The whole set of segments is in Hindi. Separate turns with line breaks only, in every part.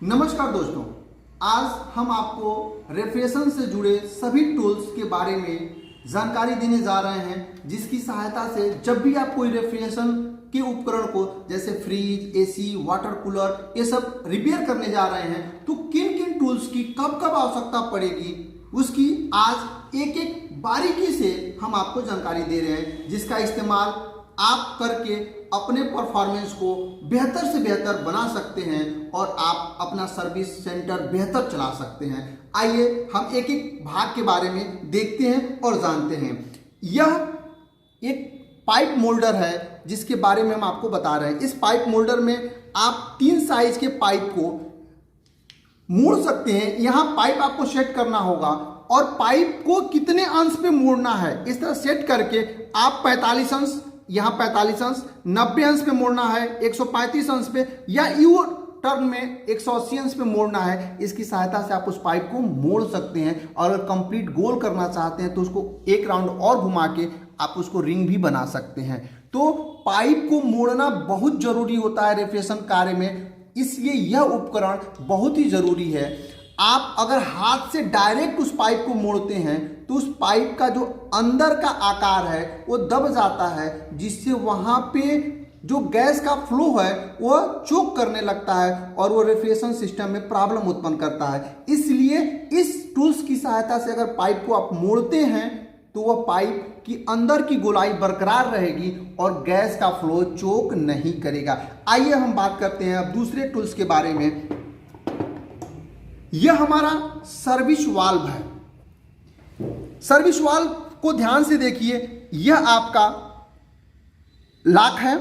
नमस्कार दोस्तों, आज हम आपको रेफ्रिजरेशन से जुड़े सभी टूल्स के बारे में जानकारी देने जा रहे हैं, जिसकी सहायता से जब भी आप कोई रेफ्रिजरेशन के उपकरण को जैसे फ्रिज, एसी, वाटर कूलर ये सब रिपेयर करने जा रहे हैं तो किन किन टूल्स की कब कब आवश्यकता पड़ेगी उसकी आज एक एक बारीकी से हम आपको जानकारी दे रहे हैं, जिसका इस्तेमाल आप करके अपने परफॉर्मेंस को बेहतर से बेहतर बना सकते हैं और आप अपना सर्विस सेंटर बेहतर चला सकते हैं। आइए हम एक एक भाग के बारे में देखते हैं और जानते हैं। यह एक पाइप मोल्डर है जिसके बारे में हम आपको बता रहे हैं। इस पाइप मोल्डर में आप 3 साइज के पाइप को मोड़ सकते हैं। यहाँ पाइप आपको सेट करना होगा और पाइप को कितने अंश पे मोड़ना है इस तरह सेट करके आप 45 अंश, यहाँ 45 अंश, 90 अंश पे मोड़ना है, 135 अंश पे या यू टर्न में 180 अंश पे मोड़ना है। इसकी सहायता से आप उस पाइप को मोड़ सकते हैं और अगर कंप्लीट गोल करना चाहते हैं तो उसको एक राउंड और घुमा के आप उसको रिंग भी बना सकते हैं। तो पाइप को मोड़ना बहुत जरूरी होता है रेफ्रिजरेशन कार्य में, इसलिए यह उपकरण बहुत ही जरूरी है। आप अगर हाथ से डायरेक्ट उस पाइप को मोड़ते हैं तो उस पाइप का जो अंदर का आकार है वो दब जाता है, जिससे वहां पे जो गैस का फ्लो है वह चोक करने लगता है और वो रेफ्रिजरेशन सिस्टम में प्रॉब्लम उत्पन्न करता है। इसलिए इस टूल्स की सहायता से अगर पाइप को आप मोड़ते हैं तो वह पाइप की अंदर की गोलाई बरकरार रहेगी और गैस का फ्लो चोक नहीं करेगा। आइए हम बात करते हैं अब दूसरे टूल्स के बारे में। यह हमारा सर्विस वाल्व है। सर्विस वाल्व को ध्यान से देखिए, यह आपका लॉक है।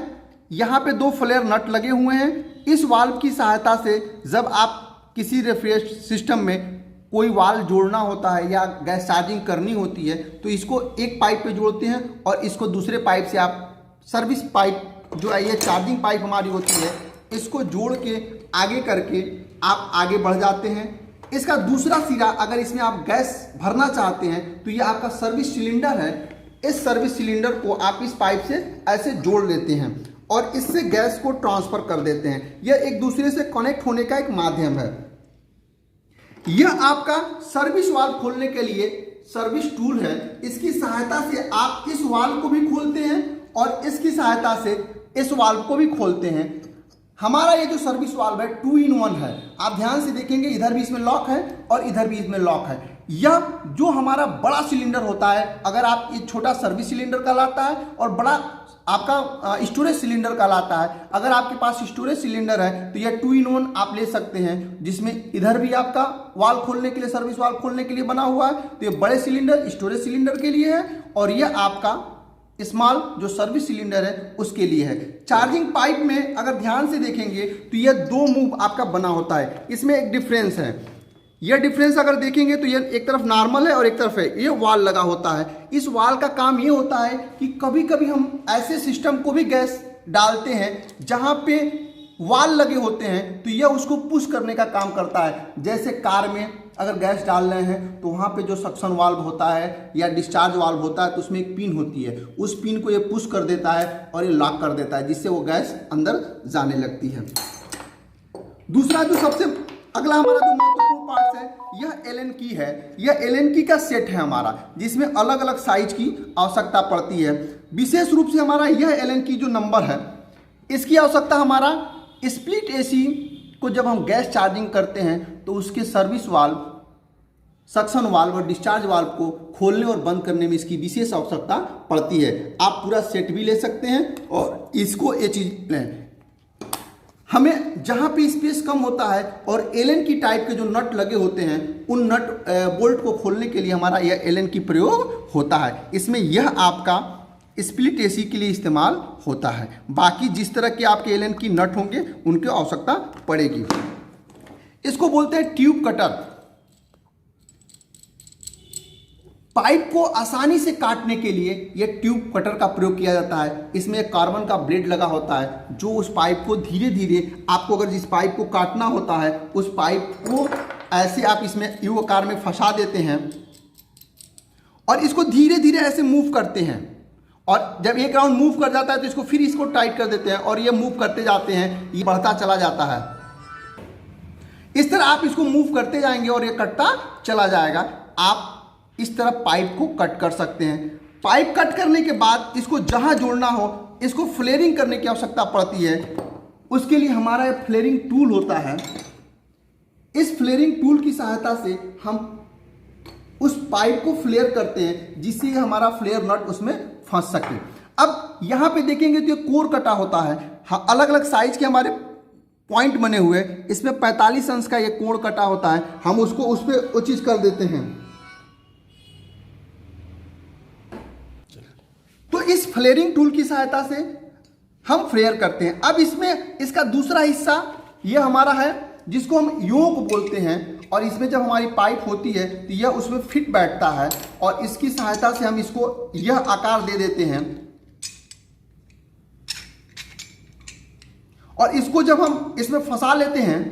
यहां पे 2 फ्लेयर नट लगे हुए हैं। इस वाल्व की सहायता से जब आप किसी रेफ्रिजरेशन सिस्टम में कोई वाल्व जोड़ना होता है या गैस चार्जिंग करनी होती है तो इसको एक पाइप पे जोड़ते हैं और इसको दूसरे पाइप से आप सर्विस पाइप जो है, ये चार्जिंग पाइप हमारी होती है, इसको जोड़ के आगे करके आप आगे बढ़ जाते हैं। इसका दूसरा सिरा अगर इसमें आप गैस भरना चाहते हैं तो ये आपका सर्विस सिलेंडर है। इस सर्विस सिलेंडर को आप इस पाइप से ऐसे जोड़ लेते हैं और इससे गैस को ट्रांसफर कर देते हैं। यह एक दूसरे से कनेक्ट होने का एक माध्यम है। यह आपका सर्विस वाल्व खोलने के लिए सर्विस टूल है। इसकी सहायता से आप इस वाल्व को भी खोलते हैं और इसकी सहायता से इस वाल्व को भी खोलते हैं। हमारा ये जो सर्विस वाल्व है 2 in 1 है। आप ध्यान से देखेंगे इधर भी इसमें लॉक है और इधर भी इसमें लॉक है। यह जो हमारा बड़ा सिलेंडर होता है, अगर आप ये छोटा सर्विस सिलेंडर कहलाता है और बड़ा आपका स्टोरेज सिलेंडर कहलाता है। अगर आपके पास स्टोरेज सिलेंडर है तो यह 2 in 1 आप ले सकते हैं, जिसमें इधर भी आपका वाल्व खोलने के लिए, सर्विस वाल्व खोलने के लिए बना हुआ है। तो ये बड़े सिलेंडर स्टोरेज सिलेंडर के लिए है और यह आपका स्मॉल जो सर्विस सिलेंडर है उसके लिए है। चार्जिंग पाइप में अगर ध्यान से देखेंगे तो यह 2 मूव आपका बना होता है। इसमें एक डिफरेंस है। यह डिफरेंस अगर देखेंगे तो यह एक तरफ नॉर्मल है और एक तरफ है, ये वाल लगा होता है। इस वाल का काम ये होता है कि कभी कभी हम ऐसे सिस्टम को भी गैस डालते हैं जहां पे वाल लगे होते हैं तो यह उसको पुश करने का काम करता है। जैसे कार में अगर गैस डाल रहे हैं तो वहाँ पे जो सक्शन वाल्व होता है या डिस्चार्ज वाल्व होता है तो उसमें एक पिन होती है, उस पिन को ये पुश कर देता है और ये लॉक कर देता है, जिससे वो गैस अंदर जाने लगती है। दूसरा जो सबसे अगला हमारा जो महत्वपूर्ण पार्ट है यह एलन की है। यह एलन की का सेट है हमारा, जिसमें अलग अलग साइज की आवश्यकता पड़ती है। विशेष रूप से हमारा यह एलन की जो नंबर है इसकी आवश्यकता हमारा स्प्लिट एसी को जब हम गैस चार्जिंग करते हैं तो उसके सर्विस वाल्व, सक्शन वाल्व और डिस्चार्ज वाल्व को खोलने और बंद करने में इसकी विशेष आवश्यकता पड़ती है। आप पूरा सेट भी ले सकते हैं और इसको ये चीज लें। हमें जहां पे स्पेस कम होता है और एलन की टाइप के जो नट लगे होते हैं उन नट बोल्ट को खोलने के लिए हमारा यह एलन की प्रयोग होता है। इसमें यह आपका स्प्लिट एसी के लिए इस्तेमाल होता है। बाकी जिस तरह के आपके एलन की नट होंगे उनकी आवश्यकता पड़ेगी। इसको बोलते हैं ट्यूब कटर। पाइप को आसानी से काटने के लिए यह ट्यूब कटर का प्रयोग किया जाता है। इसमें एक कार्बन का ब्लेड लगा होता है जो उस पाइप को धीरे धीरे, आपको अगर जिस पाइप को काटना होता है उस पाइप को ऐसे आप इसमें यू आकार में फंसा देते हैं और इसको धीरे धीरे ऐसे मूव करते हैं और जब एक राउंड मूव कर जाता है तो इसको फिर इसको टाइट कर देते हैं और ये मूव करते जाते हैं, ये बढ़ता चला जाता है। इस तरह आप इसको मूव करते जाएंगे और ये कटता चला जाएगा। आप इस तरह पाइप को कट कर सकते हैं। पाइप कट करने के बाद इसको जहां जोड़ना हो, इसको फ्लेयरिंग करने की आवश्यकता पड़ती है। उसके लिए हमारा एक फ्लेयरिंग टूल होता है। इस फ्लेयरिंग टूल की सहायता से हम उस पाइप को फ्लेयर करते हैं, जिससे हमारा फ्लेयर नट उसमें फंस सके। अब यहां पे देखेंगे तो ये कोर कटा होता है। हाँ, अलग अलग साइज के हमारे पॉइंट बने हुए, इसमें 45 अंश का ये कोण कटा होता है। हम उसको उस पर वो चीज कर देते हैं। तो इस फ्लेयरिंग टूल की सहायता से हम फ्लेयर करते हैं। अब इसमें इसका दूसरा हिस्सा ये हमारा है, जिसको हम योक बोलते हैं। और इसमें जब हमारी पाइप होती है तो यह उसमें फिट बैठता है और इसकी सहायता से हम इसको यह आकार दे देते हैं। और इसको जब हम इसमें फंसा लेते हैं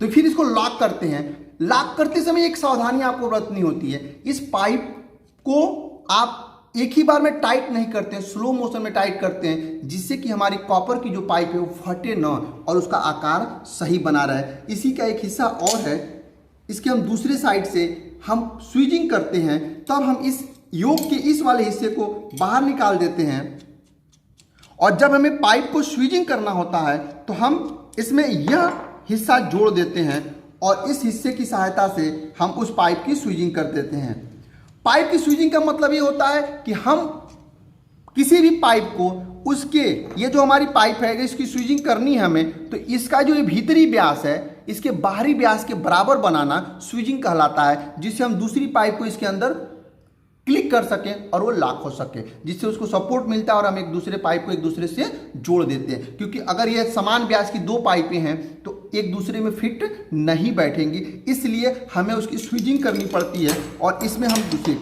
तो फिर इसको लॉक करते हैं। लॉक करते समय एक सावधानी आपको बरतनी होती है। इस पाइप को आप एक ही बार में टाइट नहीं करते हैं, स्लो मोशन में टाइट करते हैं, जिससे कि हमारी कॉपर की जो पाइप है वो फटे ना और उसका आकार सही बना रहे। इसी का एक हिस्सा और है, इसके हम दूसरे साइड से हम स्वीजिंग करते हैं। तब हम इस योक के इस वाले हिस्से को बाहर निकाल देते हैं और जब हमें पाइप को स्वीजिंग करना होता है तो हम इसमें यह हिस्सा जोड़ देते हैं और इस हिस्से की सहायता से हम उस पाइप की स्वीजिंग कर देते हैं। पाइप की स्वीजिंग का मतलब ये होता है कि हम किसी भी पाइप को उसके, ये जो हमारी पाइप है इसकी स्वीजिंग करनी है हमें, तो इसका जो ये भीतरी व्यास है इसके बाहरी व्यास के बराबर बनाना स्वीजिंग कहलाता है, जिससे हम दूसरी पाइप को इसके अंदर क्लिक कर सकें और वो लॉक हो सके, जिससे उसको सपोर्ट मिलता है और हम एक दूसरे पाइप को एक दूसरे से जोड़ देते हैं। क्योंकि अगर ये समान व्यास की दो पाइपें हैं तो एक दूसरे में फिट नहीं बैठेंगी, इसलिए हमें उसकी स्वीजिंग करनी पड़ती है। और इसमें हम दूसरे,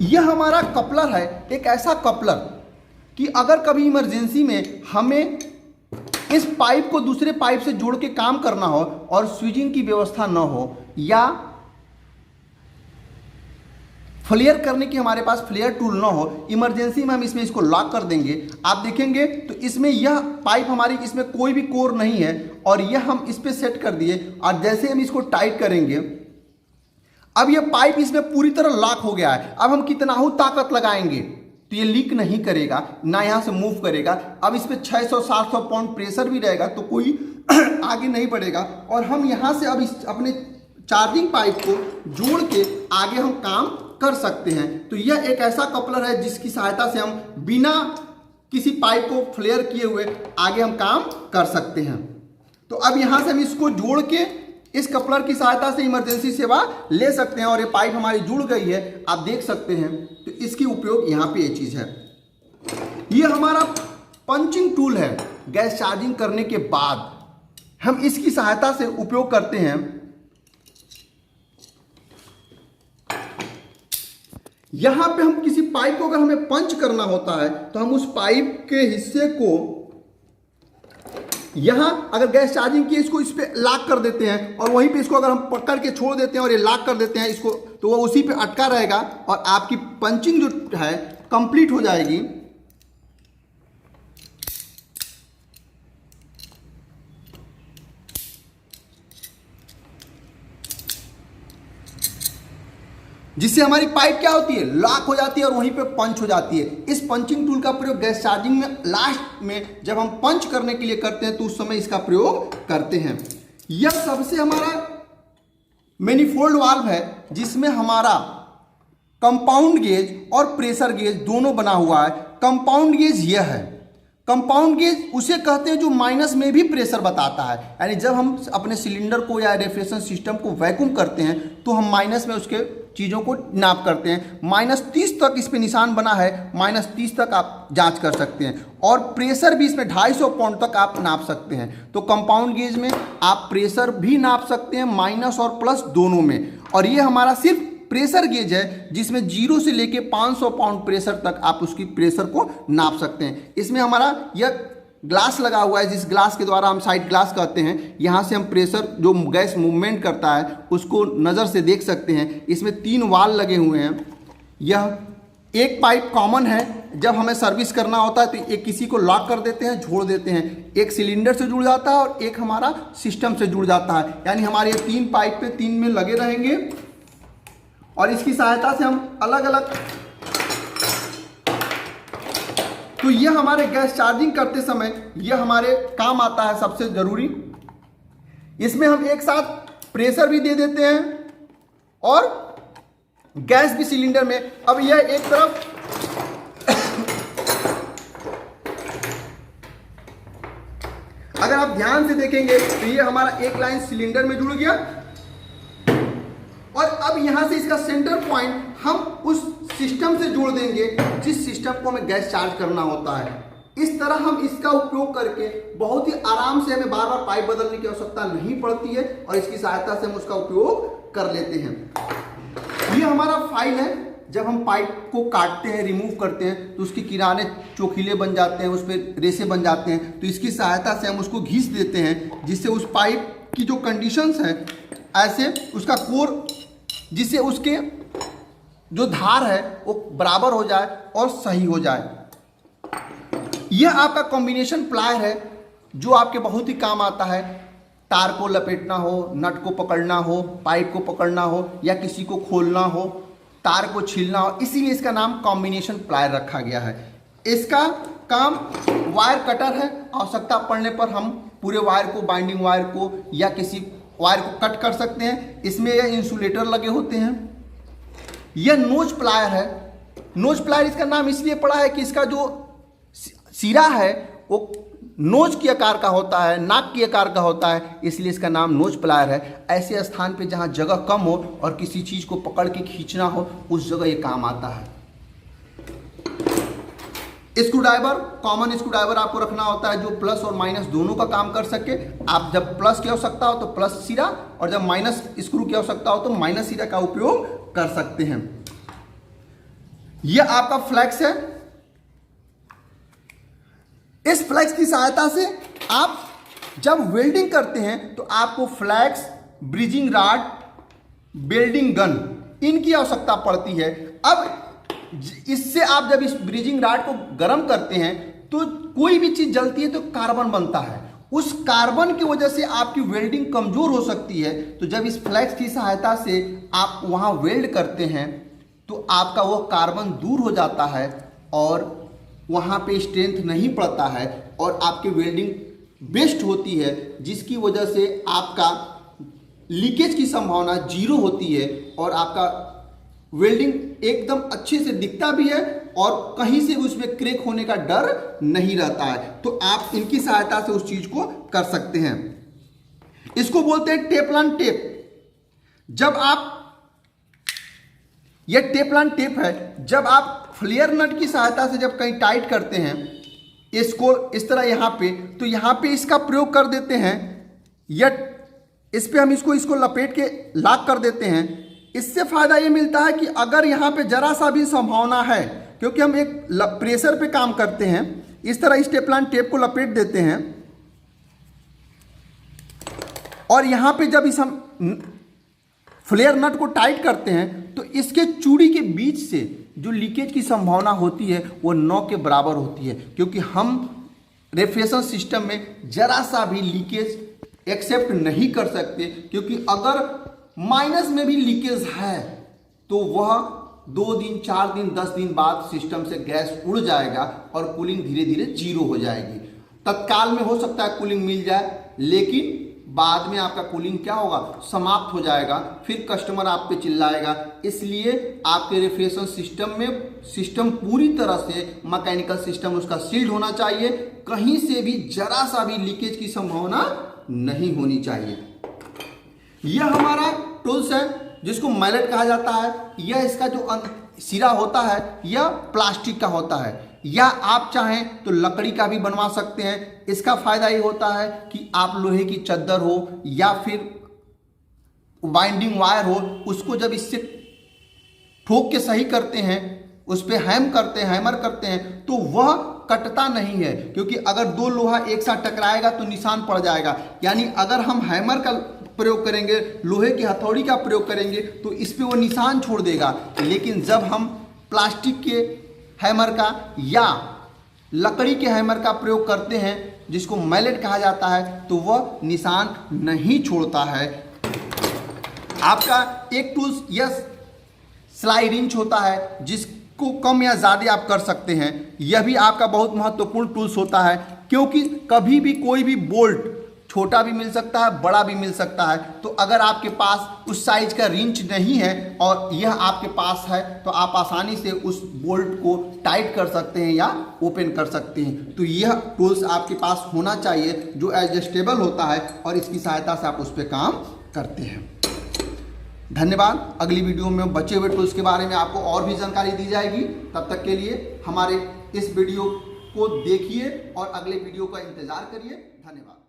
यह हमारा कपलर है, एक ऐसा कपलर कि अगर कभी इमरजेंसी में हमें इस पाइप को दूसरे पाइप से जोड़ के काम करना हो और स्वीजिंग की व्यवस्था न हो या फ्लेयर करने की हमारे पास फ्लेयर टूल ना हो, इमरजेंसी में हम इसमें इसको लॉक कर देंगे। आप देखेंगे तो इसमें यह पाइप हमारी, इसमें कोई भी कोर नहीं है और यह हम इस पे सेट कर दिए और जैसे हम इसको टाइट करेंगे, अब यह पाइप इसमें पूरी तरह लॉक हो गया है। अब हम कितना ही ताकत लगाएंगे तो ये लीक नहीं करेगा, ना यहाँ से मूव करेगा। अब इस पर 600-700 पाउंड प्रेशर भी रहेगा तो कोई आगे नहीं बढ़ेगा। और हम यहाँ से अब इस अपने चार्जिंग पाइप को जोड़ के आगे हम काम कर सकते हैं। तो यह एक ऐसा कपलर है जिसकी सहायता से हम बिना किसी पाइप को फ्लेयर किए हुए आगे हम काम कर सकते हैं। तो अब यहाँ से हम इसको जोड़ के इस कपलर की सहायता से इमरजेंसी सेवा ले सकते हैं और ये पाइप हमारी जुड़ गई है, आप देख सकते हैं। तो इसकी उपयोग यहाँ पे ये चीज़ है। ये हमारा पंचिंग टूल है। गैस चार्जिंग करने के बाद हम इसकी सहायता से उपयोग करते हैं। यहां पे हम किसी पाइप को अगर हमें पंच करना होता है तो हम उस पाइप के हिस्से को यहां अगर गैस चार्जिंग की इसको इस पे लॉक कर देते हैं और वहीं पे इसको अगर हम पकड़ के छोड़ देते हैं और ये लॉक कर देते हैं इसको, तो वो उसी पे अटका रहेगा और आपकी पंचिंग जो है कंप्लीट हो जाएगी। जिससे हमारी पाइप क्या होती है, लॉक हो जाती है और वहीं पे पंच हो जाती है। इस पंचिंग टूल का प्रयोग गैस चार्जिंग में लास्ट में जब हम पंच करने के लिए करते हैं तो उस समय इसका प्रयोग करते हैं। यह सबसे हमारा मैनिफोल्ड वाल्व है जिसमें हमारा कंपाउंड गेज और प्रेशर गेज दोनों बना हुआ है। कंपाउंड गेज यह है, कंपाउंड गेज उसे कहते हैं जो माइनस में भी प्रेशर बताता है। यानी जब हम अपने सिलेंडर को या रेफ्रिजरेशन सिस्टम को वैक्यूम करते हैं तो हम माइनस में उसके चीज़ों को नाप करते हैं। -30 तक इस पे निशान बना है, -30 तक आप जांच कर सकते हैं। और प्रेशर भी इसमें 250 पाउंड तक आप नाप सकते हैं। तो कंपाउंड गेज में आप प्रेशर भी नाप सकते हैं, माइनस और प्लस दोनों में। और ये हमारा सिर्फ प्रेशर गेज है जिसमें 0 से लेके 500 पाउंड प्रेशर तक आप उसकी प्रेशर को नाप सकते हैं। इसमें हमारा यह ग्लास लगा हुआ है, जिस ग्लास के द्वारा हम साइड ग्लास कहते हैं। यहाँ से हम प्रेशर जो गैस मूवमेंट करता है उसको नज़र से देख सकते हैं। इसमें 3 वाल लगे हुए हैं। यह एक पाइप कॉमन है जब हमें सर्विस करना होता है तो एक किसी को लॉक कर देते हैं, छोड़ देते हैं, एक सिलेंडर से जुड़ जाता है और एक हमारा सिस्टम से जुड़ जाता है। यानी हमारे ये 3 पाइप पे 3 में लगे रहेंगे और इसकी सहायता से हम अलग अलग, तो ये हमारे गैस चार्जिंग करते समय ये हमारे काम आता है सबसे जरूरी। इसमें हम एक साथ प्रेशर भी दे देते हैं और गैस भी सिलेंडर में। अब यह एक तरफ अगर आप ध्यान से देखेंगे तो ये हमारा एक लाइन सिलेंडर में जुड़ गया और अब यहां से इसका सेंटर पॉइंट हम उस सिस्टम से जोड़ देंगे जिस सिस्टम को हमें गैस चार्ज करना होता है। इस तरह हम इसका उपयोग करके बहुत ही आराम से, हमें बार बार पाइप बदलने की आवश्यकता नहीं पड़ती है और इसकी सहायता से हम उसका उपयोग कर लेते हैं। ये हमारा फाइल है। जब हम पाइप को काटते हैं, रिमूव करते हैं तो उसके किनारे चोखिले बन जाते हैं, उस पर रेसे बन जाते हैं, तो इसकी सहायता से हम उसको घिस देते हैं जिससे उस पाइप की जो कंडीशंस है ऐसे उसका कोर, जिससे उसके जो धार है वो बराबर हो जाए और सही हो जाए। यह आपका कॉम्बिनेशन प्लायर है जो आपके बहुत ही काम आता है। तार को लपेटना हो, नट को पकड़ना हो, पाइप को पकड़ना हो या किसी को खोलना हो, तार को छीलना हो, इसीलिए इसका नाम कॉम्बिनेशन प्लायर रखा गया है। इसका काम वायर कटर है। आवश्यकता पड़ने पर हम पूरे वायर को, बाइंडिंग वायर को या किसी वायर को कट कर सकते हैं। इसमें यह इंसुलेटर लगे होते हैं। यह नोज प्लायर है। नोज प्लायर इसका नाम इसलिए पड़ा है कि इसका जो सिरा है वो नोज की आकार का होता है, नाक की आकार का होता है, इसलिए इसका नाम नोज प्लायर है। ऐसे स्थान पे जहाँ जगह कम हो और किसी चीज़ को पकड़ के खींचना हो, उस जगह ये काम आता है। Screw driver, common screw driver आपको रखना होता है जो प्लस और माइनस दोनों का काम कर सके। आप जब प्लस की आवश्यकता हो तो प्लस सिरा और जब माइनस स्क्रू की आवश्यकता हो तो माइनस सिरा का उपयोग कर सकते हैं। यह आपका फ्लैक्स है। इस फ्लैक्स की सहायता से आप जब वेल्डिंग करते हैं तो आपको flux, bridging rod, welding gun, इनकी आवश्यकता पड़ती है। अब इससे आप जब इस ब्रिजिंग रॉड को गर्म करते हैं तो कोई भी चीज जलती है तो कार्बन बनता है। उस कार्बन की वजह से आपकी वेल्डिंग कमजोर हो सकती है। तो जब इस फ्लैक्स की सहायता से आप वहां वेल्ड करते हैं तो आपका वो कार्बन दूर हो जाता है और वहाँ पे स्ट्रेंथ नहीं पड़ता है और आपकी वेल्डिंग बेस्ट होती है, जिसकी वजह से आपका लीकेज की संभावना 0 होती है और आपका वेल्डिंग एकदम अच्छे से दिखता भी है और कहीं से उसमें क्रैक होने का डर नहीं रहता है। तो आप इनकी सहायता से उस चीज को कर सकते हैं। इसको बोलते हैं टेफ्लॉन टेप। जब आप, यह टेफ्लॉन टेप है, जब आप फ्लेयर नट की सहायता से जब कहीं टाइट करते हैं इसको इस तरह यहाँ पे, तो यहाँ पे इसका प्रयोग कर देते हैं या इस पे हम इसको लपेट के लॉक कर देते हैं। इससे फायदा ये मिलता है कि अगर यहाँ पे जरा सा भी संभावना है, क्योंकि हम एक प्रेशर पे काम करते हैं, इस तरह इस टेफ्लॉन टेप को लपेट देते हैं और यहाँ पे जब इस हम फ्लेयर नट को टाइट करते हैं तो इसके चूड़ी के बीच से जो लीकेज की संभावना होती है वो 9 के बराबर होती है, क्योंकि हम रेफ्रिजरेशन सिस्टम में जरा सा भी लीकेज एक्सेप्ट नहीं कर सकते। क्योंकि अगर माइनस में भी लीकेज है तो वह 2 दिन, 4 दिन, 10 दिन बाद सिस्टम से गैस उड़ जाएगा और कूलिंग धीरे धीरे 0 हो जाएगी। तत्काल में हो सकता है कूलिंग मिल जाए, लेकिन बाद में आपका कूलिंग क्या होगा, समाप्त हो जाएगा, फिर कस्टमर आप पे चिल्लाएगा। इसलिए आपके रेफ्रिजरेशन सिस्टम में सिस्टम पूरी तरह से मैकेनिकल सिस्टम उसका सील्ड होना चाहिए। कहीं से भी जरा सा भी लीकेज की संभावना नहीं होनी चाहिए। यह हमारा टूल्स है जिसको मैलेट कहा जाता है। यह इसका जो सिरा होता है यह प्लास्टिक का होता है, या आप चाहें तो लकड़ी का भी बनवा सकते हैं। इसका फायदा ये होता है कि आप लोहे की चद्दर हो या फिर बाइंडिंग वायर हो, उसको जब इससे ठोक के सही करते हैं, उस पर हैमर करते हैं तो वह कटता नहीं है। क्योंकि अगर 2 लोहा एक साथ टकराएगा तो निशान पड़ जाएगा। यानी अगर हम हैमर का प्रयोग करेंगे, लोहे की हथौड़ी का प्रयोग करेंगे तो इस पे वो निशान छोड़ देगा। लेकिन जब हम प्लास्टिक के हैमर का या लकड़ी के हैमर का प्रयोग करते हैं जिसको मैलेट कहा जाता है, तो वह निशान नहीं छोड़ता है। आपका एक टूल्स यस सिलाई रिंच होता है जिसको कम या ज़्यादा आप कर सकते हैं। यह भी आपका बहुत महत्वपूर्ण टूल्स होता है, क्योंकि कभी भी कोई भी बोल्ट छोटा भी मिल सकता है, बड़ा भी मिल सकता है। तो अगर आपके पास उस साइज का रिंच नहीं है और यह आपके पास है, तो आप आसानी से उस बोल्ट को टाइट कर सकते हैं या ओपन कर सकते हैं। तो यह टूल्स आपके पास होना चाहिए जो एडजस्टेबल होता है और इसकी सहायता से आप उस पर काम करते हैं। धन्यवाद। अगली वीडियो में बचे हुए टूल्स के बारे में आपको और भी जानकारी दी जाएगी। तब तक के लिए हमारे इस वीडियो को देखिए और अगले वीडियो का इंतजार करिए। धन्यवाद।